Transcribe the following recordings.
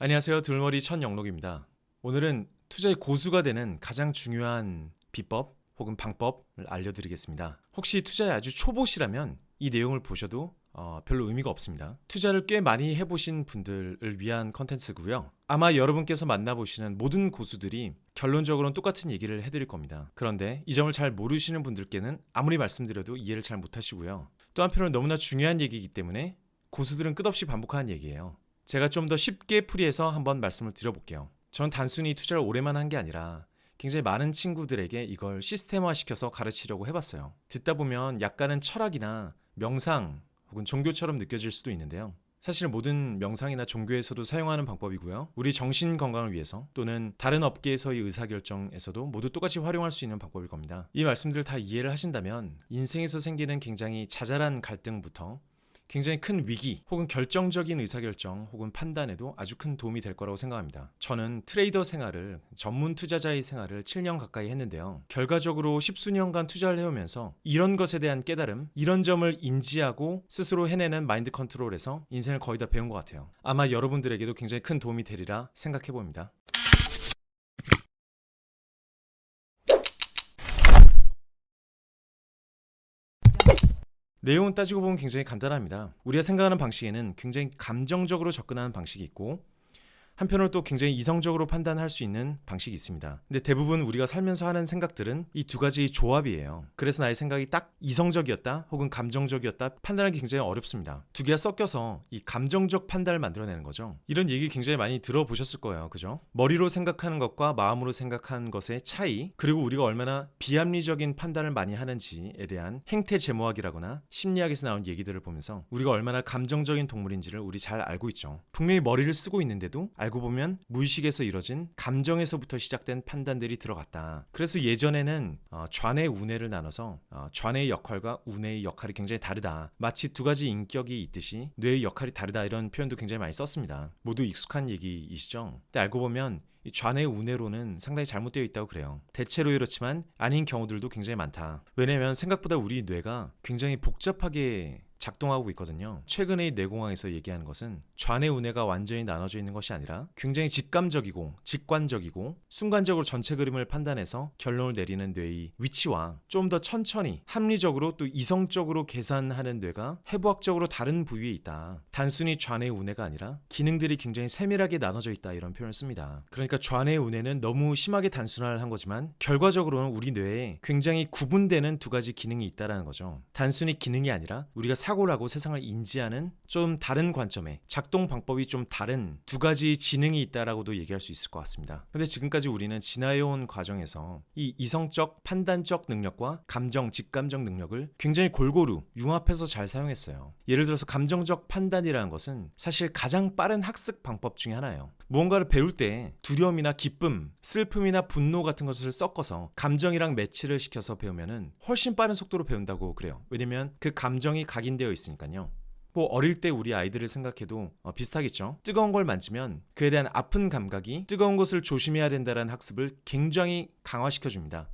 안녕하세요. 둘머리 천영록입니다. 오늘은 투자의 고수가 되는 가장 중요한 비법 혹은 방법을 알려드리겠습니다. 혹시 투자에 아주 초보시라면 이 내용을 보셔도 별로 의미가 없습니다. 투자를 꽤 많이 해보신 분들을 위한 컨텐츠고요. 아마 여러분께서 만나보시는 모든 고수들이 결론적으로는 똑같은 얘기를 해드릴 겁니다. 그런데 이 점을 잘 모르시는 분들께는 아무리 말씀드려도 이해를 잘 못하시고요. 또 한편으로는 너무나 중요한 얘기이기 때문에 고수들은 끝없이 반복하는 얘기예요. 제가 좀 더 쉽게 풀이해서 한번 말씀을 드려볼게요. 저는 단순히 투자를 오래만 한 게 아니라 굉장히 많은 친구들에게 이걸 시스템화시켜서 가르치려고 해봤어요. 듣다 보면 약간은 철학이나 명상 혹은 종교처럼 느껴질 수도 있는데요. 사실 모든 명상이나 종교에서도 사용하는 방법이고요. 우리 정신 건강을 위해서 또는 다른 업계에서의 의사결정에서도 모두 똑같이 활용할 수 있는 방법일 겁니다. 이 말씀들을 다 이해를 하신다면 인생에서 생기는 굉장히 자잘한 갈등부터 굉장히 큰 위기 혹은 결정적인 의사결정 혹은 판단에도 아주 큰 도움이 될 거라고 생각합니다. 저는 트레이더 생활을, 전문 투자자의 생활을 7년 가까이 했는데요. 결과적으로 십수년간 투자를 해오면서 이런 것에 대한 깨달음, 이런 점을 인지하고 스스로 해내는 마인드 컨트롤에서 인생을 거의 다 배운 것 같아요. 아마 여러분들에게도 굉장히 큰 도움이 되리라 생각해 봅니다. 내용은 따지고 보면 굉장히 간단합니다. 우리가 생각하는 방식에는 굉장히 감정적으로 접근하는 방식이 있고 한편으로 또 굉장히 이성적으로 판단할 수 있는 방식이 있습니다. 근데 대부분 우리가 살면서 하는 생각들은 이 두 가지 조합이에요. 그래서 나의 생각이 딱 이성적이었다 혹은 감정적이었다 판단하기 굉장히 어렵습니다. 두 개가 섞여서 이 감정적 판단을 만들어내는 거죠. 이런 얘기 굉장히 많이 들어보셨을 거예요. 그죠? 머리로 생각하는 것과 마음으로 생각하는 것의 차이, 그리고 우리가 얼마나 비합리적인 판단을 많이 하는지에 대한 행태제모학이라거나 심리학에서 나온 얘기들을 보면서 우리가 얼마나 감정적인 동물인지를 우리 잘 알고 있죠. 분명히 머리를 쓰고 있는데도 알고 보면 무의식에서 이뤄진 감정에서부터 시작된 판단들이 들어갔다. 그래서 예전에는 좌뇌 우뇌를 나눠서 좌뇌의 역할과 우뇌의 역할이 굉장히 다르다. 마치 두 가지 인격이 있듯이 뇌의 역할이 다르다 이런 표현도 굉장히 많이 썼습니다. 모두 익숙한 얘기이시죠? 근데 알고 보면 이 좌뇌 우뇌로는 상당히 잘못되어 있다고 그래요. 대체로 이렇지만 아닌 경우들도 굉장히 많다. 왜냐면 생각보다 우리 뇌가 굉장히 복잡하게 작동하고 있거든요. 최근의 뇌공학에서 얘기하는 것은 좌뇌 우뇌가 완전히 나눠져 있는 것이 아니라 굉장히 직감적이고 직관적이고 순간적으로 전체 그림을 판단해서 결론을 내리는 뇌의 위치와 좀 더 천천히 합리적으로 또 이성적으로 계산하는 뇌가 해부학적으로 다른 부위에 있다. 단순히 좌뇌 우뇌가 아니라 기능들이 굉장히 세밀하게 나눠져 있다 이런 표현을 씁니다. 그러니까 좌뇌 우뇌는 너무 심하게 단순화한 거지만 결과적으로는 우리 뇌에 굉장히 구분되는 두 가지 기능이 있다라는 거죠. 단순히 기능이 아니라 우리가 사고를 하고 세상을 인지하는 좀 다른 관점의 작동 방법이 좀 다른 두 가지 지능이 있다라고도 얘기할 수 있을 것 같습니다. 근데 지금까지 우리는 지나해온 과정에서 이 이성적 판단적 능력과 감정 직감적 능력을 굉장히 골고루 융합해서 잘 사용했어요. 예를 들어서 감정적 판단이라는 것은 사실 가장 빠른 학습 방법 중에 하나예요. 무언가를 배울 때 두려움이나 기쁨, 슬픔이나 분노 같은 것을 섞어서 감정이랑 매치를 시켜서 배우면은 훨씬 빠른 속도로 배운다고 그래요. 왜냐면 그 감정이 각인되어 있으니까요. 뭐 어릴 때 우리 아이들을 생각해도 비슷하겠죠. 뜨거운 걸 만지면 그에 대한 아픈 감각이 뜨거운 것을 조심해야 된다는 학습을 굉장히 강화시켜 줍니다.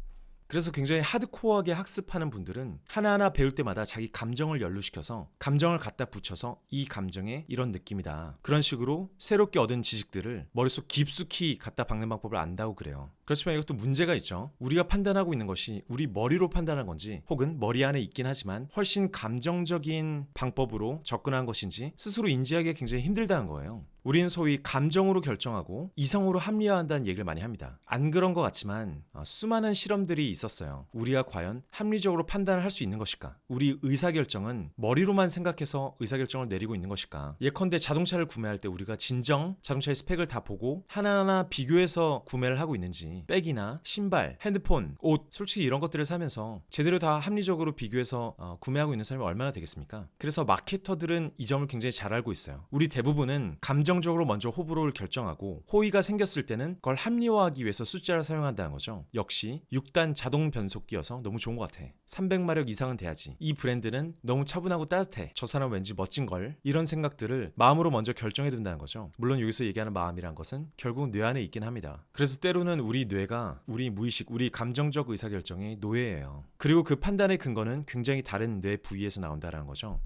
그래서 굉장히 하드코어하게 학습하는 분들은 하나하나 배울 때마다 자기 감정을 연루시켜서 감정을 갖다 붙여서 이 감정에 이런 느낌이다. 그런 식으로 새롭게 얻은 지식들을 머릿속 깊숙이 갖다 박는 방법을 안다고 그래요. 그렇지만 이것도 문제가 있죠. 우리가 판단하고 있는 것이 우리 머리로 판단한 건지 혹은 머리 안에 있긴 하지만 훨씬 감정적인 방법으로 접근한 것인지 스스로 인지하기가 굉장히 힘들다는 거예요. 우리는 소위 감정으로 결정하고 이성으로 합리화한다는 얘기를 많이 합니다. 안 그런 것 같지만 수많은 실험들이 있었어요. 우리가 과연 합리적으로 판단을 할 수 있는 것일까? 우리 의사결정은 머리로만 생각해서 의사결정을 내리고 있는 것일까? 예컨대 자동차를 구매할 때 우리가 진정 자동차의 스펙을 다 보고 하나하나 비교해서 구매를 하고 있는지 백이나 신발, 핸드폰, 옷 솔직히 이런 것들을 사면서 제대로 다 합리적으로 비교해서 구매하고 있는 사람이 얼마나 되겠습니까? 그래서 마케터들은 이 점을 굉장히 잘 알고 있어요. 우리 대부분은 감정적으로 먼저 호불호를 결정하고 호의가 생겼을 때는 그걸 합리화하기 위해서 숫자를 사용한다는 거죠. 역시 6단 자동 변속기여서 너무 좋은 것 같아. 300마력 이상은 돼야지. 이 브랜드는 너무 차분하고 따뜻해. 저 사람 왠지 멋진 걸. 이런 생각들을 마음으로 먼저 결정해 둔다는 거죠. 물론 여기서 얘기하는 마음이란 것은 결국 뇌 안에 있긴 합니다. 그래서 때로는 우리 뇌가 우리 무의식, 우리 감정적 의사결정의 노예예요. 그리고 그 판단의 근거는 굉장히 다른 뇌 부위에서 나온다는 거죠.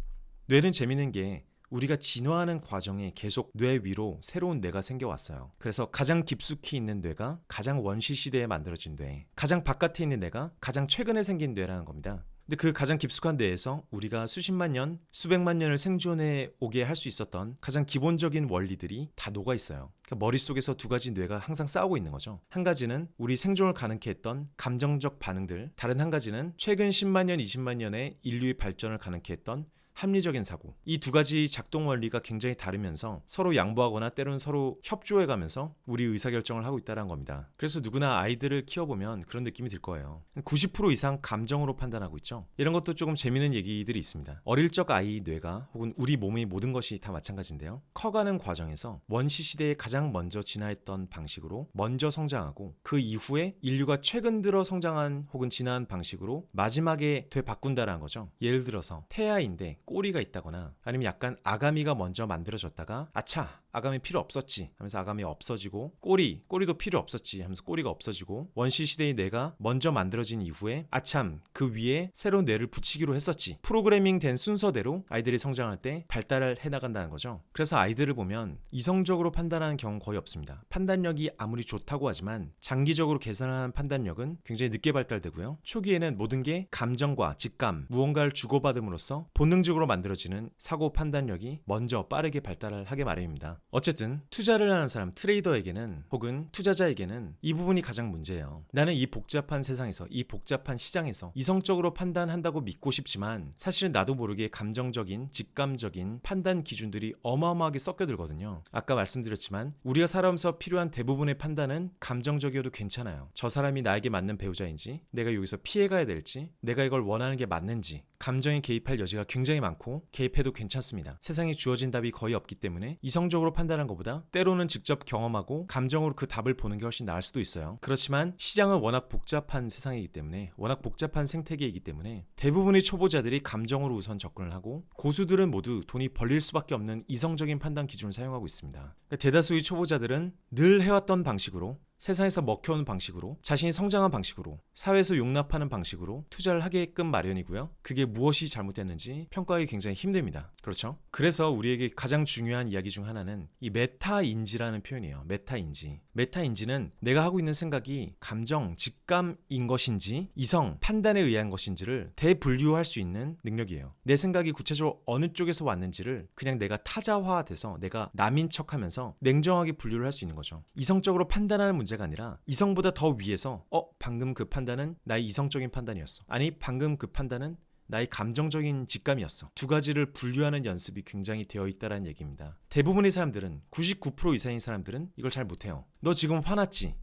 뇌는 재밌는 게 우리가 진화하는 과정에 계속 뇌 위로 새로운 뇌가 생겨왔어요. 그래서 가장 깊숙이 있는 뇌가 가장 원시 시대에 만들어진 뇌, 가장 바깥에 있는 뇌가 가장 최근에 생긴 뇌라는 겁니다. 근데 그 가장 깊숙한 뇌에서 우리가 수십만 년, 수백만 년을 생존해 오게 할 수 있었던 가장 기본적인 원리들이 다 녹아 있어요. 그러니까 머릿속에서 두 가지 뇌가 항상 싸우고 있는 거죠. 한 가지는 우리 생존을 가능케 했던 감정적 반응들, 다른 한 가지는 최근 10만 년, 20만 년의 인류의 발전을 가능케 했던 합리적인 사고. 이 두 가지 작동 원리가 굉장히 다르면서 서로 양보하거나 때로는 서로 협조해가면서 우리 의사결정을 하고 있다는 겁니다. 그래서 누구나 아이들을 키워보면 그런 느낌이 들 거예요. 90% 이상 감정으로 판단하고 있죠. 이런 것도 조금 재미있는 얘기들이 있습니다. 어릴 적 아이 뇌가 혹은 우리 몸의 모든 것이 다 마찬가지인데요. 커가는 과정에서 원시 시대에 가장 먼저 진화했던 방식으로 먼저 성장하고 그 이후에 인류가 최근 들어 성장한 혹은 진화한 방식으로 마지막에 되바꾼다는 거죠. 예를 들어서 태아인데 꼬리가 있다거나 아니면 약간 아가미가 먼저 만들어졌다가 아차 아가미 필요 없었지 하면서 아가미 없어지고 꼬리도 필요 없었지 하면서 꼬리가 없어지고 원시 시대의 뇌가 먼저 만들어진 이후에 아참 그 위에 새로운 뇌를 붙이기로 했었지 프로그래밍 된 순서대로 아이들이 성장할 때 발달을 해나간다는 거죠. 그래서 아이들을 보면 이성적으로 판단하는 경우는 거의 없습니다. 판단력이 아무리 좋다고 하지만 장기적으로 계산하는 판단력은 굉장히 늦게 발달되고요. 초기에는 모든 게 감정과 직감, 무언가를 주고받음으로써 본능적으로 만들어지는 사고 판단력이 먼저 빠르게 발달을 하게 마련입니다. 어쨌든 투자를 하는 사람, 트레이더에게는 혹은 투자자에게는 이 부분이 가장 문제예요. 나는 이 복잡한 세상에서, 이 복잡한 시장에서 이성적으로 판단한다고 믿고 싶지만 사실은 나도 모르게 감정적인, 직감적인 판단 기준들이 어마어마하게 섞여들거든요. 아까 말씀드렸지만 우리가 살아오면서 필요한 대부분의 판단은 감정적이어도 괜찮아요. 저 사람이 나에게 맞는 배우자인지, 내가 여기서 피해가야 될지, 내가 이걸 원하는 게 맞는지 감정에 개입할 여지가 굉장히 많고 개입해도 괜찮습니다. 세상에 주어진 답이 거의 없기 때문에 이성적으로 판단한 것보다 때로는 직접 경험하고 감정으로 그 답을 보는 게 훨씬 나을 수도 있어요. 그렇지만 시장은 워낙 복잡한 세상이기 때문에 워낙 복잡한 생태계이기 때문에 대부분의 초보자들이 감정으로 우선 접근을 하고 고수들은 모두 돈이 벌릴 수밖에 없는 이성적인 판단 기준을 사용하고 있습니다. 그러니까 대다수의 초보자들은 늘 해왔던 방식으로 세상에서 먹혀오는 방식으로 자신이 성장한 방식으로 사회에서 용납하는 방식으로 투자를 하게끔 마련이고요. 그게 무엇이 잘못됐는지 평가하기 굉장히 힘듭니다. 그렇죠? 그래서 우리에게 가장 중요한 이야기 중 하나는 이 메타인지라는 표현이에요. 메타인지. 메타인지는 내가 하고 있는 생각이 감정, 직감인 것인지 이성, 판단에 의한 것인지를 대분류할 수 있는 능력이에요. 내 생각이 구체적으로 어느 쪽에서 왔는지를 그냥 내가 타자화돼서 내가 남인 척하면서 냉정하게 분류를 할 수 있는 거죠. 이성적으로 판단하는 문제가 아니라 이성보다 더 위에서 방금 그 판단은 나의 이성적인 판단이었어. 아니 방금 그 판단은 나의 감정적인 직감이었어. 두 가지를 분류하는 연습이 굉장히 되어 있다는 얘기입니다. 대부분의 사람들은 99% 이상의 사람들은 이걸 잘 못해요. 너 지금 화났지?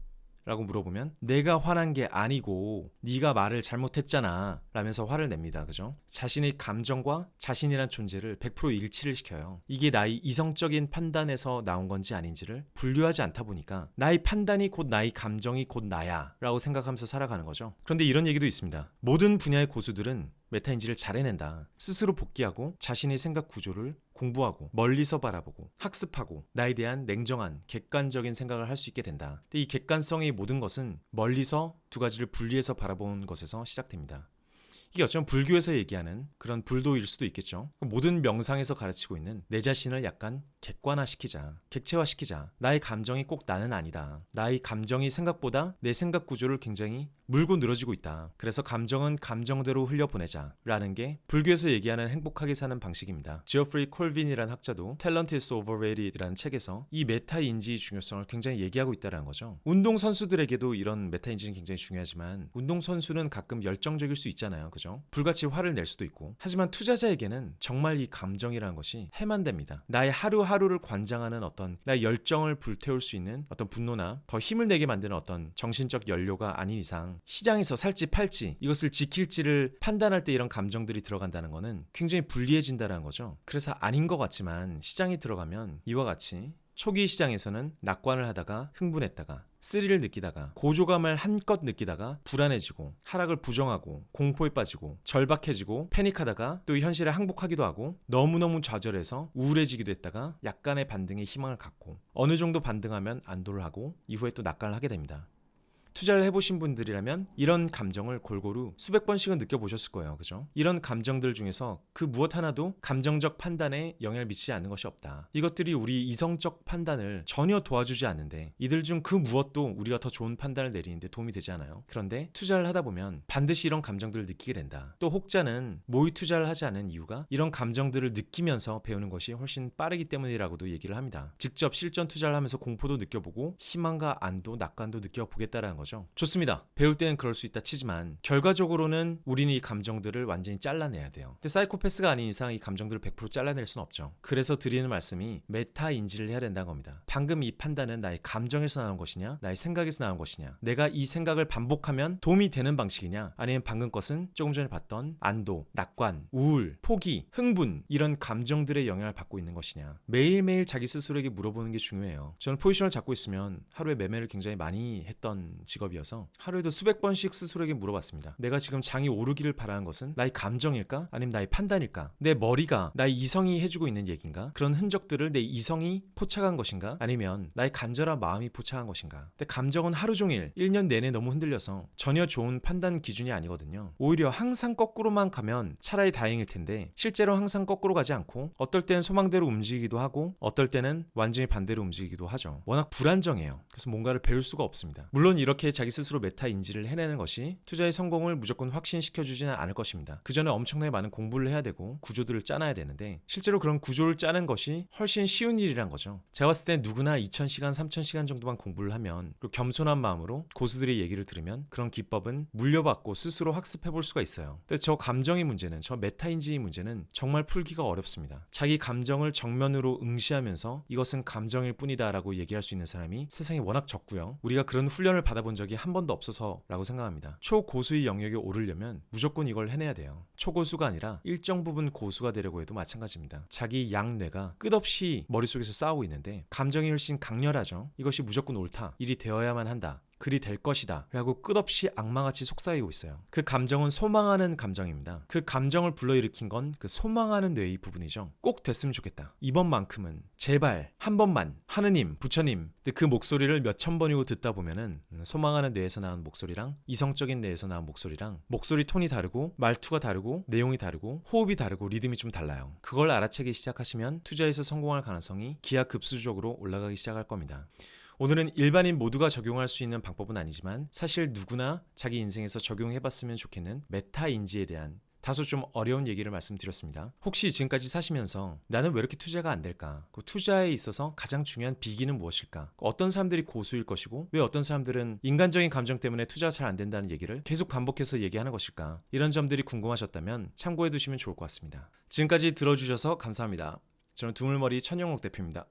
라고 물어보면 내가 화난 게 아니고 네가 말을 잘못했잖아 라면서 화를 냅니다. 그죠? 자신의 감정과 자신이란 존재를 100% 일치를 시켜요. 이게 나의 이성적인 판단에서 나온 건지 아닌지를 분류하지 않다 보니까 나의 판단이 곧 나의 감정이 곧 나야 라고 생각하면서 살아가는 거죠. 그런데 이런 얘기도 있습니다. 모든 분야의 고수들은 메타인지를 잘 해낸다. 스스로 복귀하고 자신의 생각 구조를 공부하고 멀리서 바라보고 학습하고 나에 대한 냉정한 객관적인 생각을 할 수 있게 된다. 근데 이 객관성의 모든 것은 멀리서 두 가지를 분리해서 바라보는 것에서 시작됩니다. 이게 어쩌면 불교에서 얘기하는 그런 불도일 수도 있겠죠. 모든 명상에서 가르치고 있는 내 자신을 약간 객관화시키자, 객체화시키자. 나의 감정이 꼭 나는 아니다. 나의 감정이 생각보다 내 생각 구조를 굉장히 물고 늘어지고 있다. 그래서 감정은 감정대로 흘려보내자 라는 게 불교에서 얘기하는 행복하게 사는 방식입니다. 지오프리 콜빈이라는 학자도 Talent is Overrated 이라는 책에서 이 메타인지의 중요성을 굉장히 얘기하고 있다는 거죠. 운동선수들에게도 이런 메타인지는 굉장히 중요하지만 운동선수는 가끔 열정적일 수 있잖아요. 그죠? 불같이 화를 낼 수도 있고. 하지만 투자자에게는 정말 이 감정이라는 것이 해만 됩니다. 나의 하루하루를 관장하는 어떤 나의 열정을 불태울 수 있는 어떤 분노나 더 힘을 내게 만드는 어떤 정신적 연료가 아닌 이상 시장에서 살지 팔지 이것을 지킬지를 판단할 때 이런 감정들이 들어간다는 것은 굉장히 불리해진다는 거죠. 그래서 아닌 것 같지만 시장에 들어가면 이와 같이 초기 시장에서는 낙관을 하다가 흥분했다가 스릴을 느끼다가 고조감을 한껏 느끼다가 불안해지고 하락을 부정하고 공포에 빠지고 절박해지고 패닉하다가 또 현실에 항복하기도 하고 너무너무 좌절해서 우울해지기도 했다가 약간의 반등에 희망을 갖고 어느 정도 반등하면 안도를 하고 이후에 또 낙관을 하게 됩니다. 투자를 해보신 분들이라면 이런 감정을 골고루 수백 번씩은 느껴보셨을 거예요. 그죠? 이런 감정들 중에서 그 무엇 하나도 감정적 판단에 영향을 미치지 않는 것이 없다. 이것들이 우리 이성적 판단을 전혀 도와주지 않는데 이들 중 그 무엇도 우리가 더 좋은 판단을 내리는데 도움이 되지 않아요. 그런데 투자를 하다 보면 반드시 이런 감정들을 느끼게 된다. 또 혹자는 모의 투자를 하지 않은 이유가 이런 감정들을 느끼면서 배우는 것이 훨씬 빠르기 때문이라고도 얘기를 합니다. 직접 실전 투자를 하면서 공포도 느껴보고 희망과 안도, 낙관도 느껴보겠다라는 거죠. 좋습니다. 배울 때는 그럴 수 있다 치지만 결과적으로는 우리는 이 감정들을 완전히 잘라내야 돼요. 근데 사이코패스가 아닌 이상 이 감정들을 100% 잘라낼 수는 없죠. 그래서 드리는 말씀이 메타 인지를 해야 된다는 겁니다. 방금 이 판단은 나의 감정에서 나온 것이냐, 나의 생각에서 나온 것이냐, 내가 이 생각을 반복하면 도움이 되는 방식이냐, 아니면 방금 것은 조금 전에 봤던 안도, 낙관, 우울, 포기, 흥분 이런 감정들의 영향을 받고 있는 것이냐. 매일매일 자기 스스로에게 물어보는 게 중요해요. 저는 포지션을 잡고 있으면 하루에 매매를 굉장히 많이 했던 직업이어서 하루에도 수백 번씩 스스로에게 물어봤습니다. 내가 지금 장이 오르기를 바라는 것은 나의 감정일까? 아니면 나의 판단일까? 내 머리가 나의 이성이 해주고 있는 얘기인가? 그런 흔적들을 내 이성이 포착한 것인가? 아니면 나의 간절한 마음이 포착한 것인가? 근데 감정은 하루 종일 1년 내내 너무 흔들려서 전혀 좋은 판단 기준이 아니거든요. 오히려 항상 거꾸로만 가면 차라리 다행일 텐데 실제로 항상 거꾸로 가지 않고 어떨 때는 소망대로 움직이기도 하고 어떨 때는 완전히 반대로 움직이기도 하죠. 워낙 불안정해요. 그래서 뭔가를 배울 수가 없습니다. 물론 이렇게 자기 스스로 메타 인지를 해내는 것이 투자의 성공을 무조건 확신시켜주지는 않을 것입니다. 그 전에 엄청나게 많은 공부를 해야 되고 구조들을 짜놔야 되는데 실제로 그런 구조를 짜는 것이 훨씬 쉬운 일이란 거죠. 제가 봤을 때 누구나 2000시간, 3000시간 정도만 공부를 하면 그리고 겸손한 마음으로 고수들의 얘기를 들으면 그런 기법은 물려받고 스스로 학습해 볼 수가 있어요. 근데 저 감정의 문제는, 저 메타인지의 문제는 정말 풀기가 어렵습니다. 자기 감정을 정면으로 응시하면서 이것은 감정일 뿐이다 라고 얘기할 수 있는 사람이 세상에 워낙 적고요. 우리가 그런 훈련을 받아본 적이 한 번도 없어서 라고 생각합니다. 초고수의 영역에 오르려면 무조건 이걸 해내야 돼요. 초고수가 아니라 일정 부분 고수가 되려고 해도 마찬가지입니다. 자기 양뇌가 끝없이 머릿속에서 싸우고 있는데 감정이 훨씬 강렬하죠. 이것이 무조건 옳다, 일이 되어야만 한다, 그리 될 것이다 라고 끝없이 악마같이 속삭이고 있어요. 그 감정은 소망하는 감정입니다. 그 감정을 불러일으킨 건 그 소망하는 뇌의 부분이죠. 꼭 됐으면 좋겠다, 이번만큼은 제발 한 번만, 하느님, 부처님. 근데 그 목소리를 몇천 번이고 듣다 보면은 소망하는 뇌에서 나온 목소리랑 이성적인 뇌에서 나온 목소리랑 목소리 톤이 다르고 말투가 다르고 내용이 다르고 호흡이 다르고 리듬이 좀 달라요. 그걸 알아채기 시작하시면 투자에서 성공할 가능성이 기하급수적으로 올라가기 시작할 겁니다. 오늘은 일반인 모두가 적용할 수 있는 방법은 아니지만 사실 누구나 자기 인생에서 적용해봤으면 좋겠는 메타인지에 대한 다소 좀 어려운 얘기를 말씀드렸습니다. 혹시 지금까지 사시면서 나는 왜 이렇게 투자가 안 될까? 그 투자에 있어서 가장 중요한 비기는 무엇일까? 어떤 사람들이 고수일 것이고 왜 어떤 사람들은 인간적인 감정 때문에 투자가 잘 안 된다는 얘기를 계속 반복해서 얘기하는 것일까? 이런 점들이 궁금하셨다면 참고해 두시면 좋을 것 같습니다. 지금까지 들어주셔서 감사합니다. 저는 두물머리 천영록 대표입니다.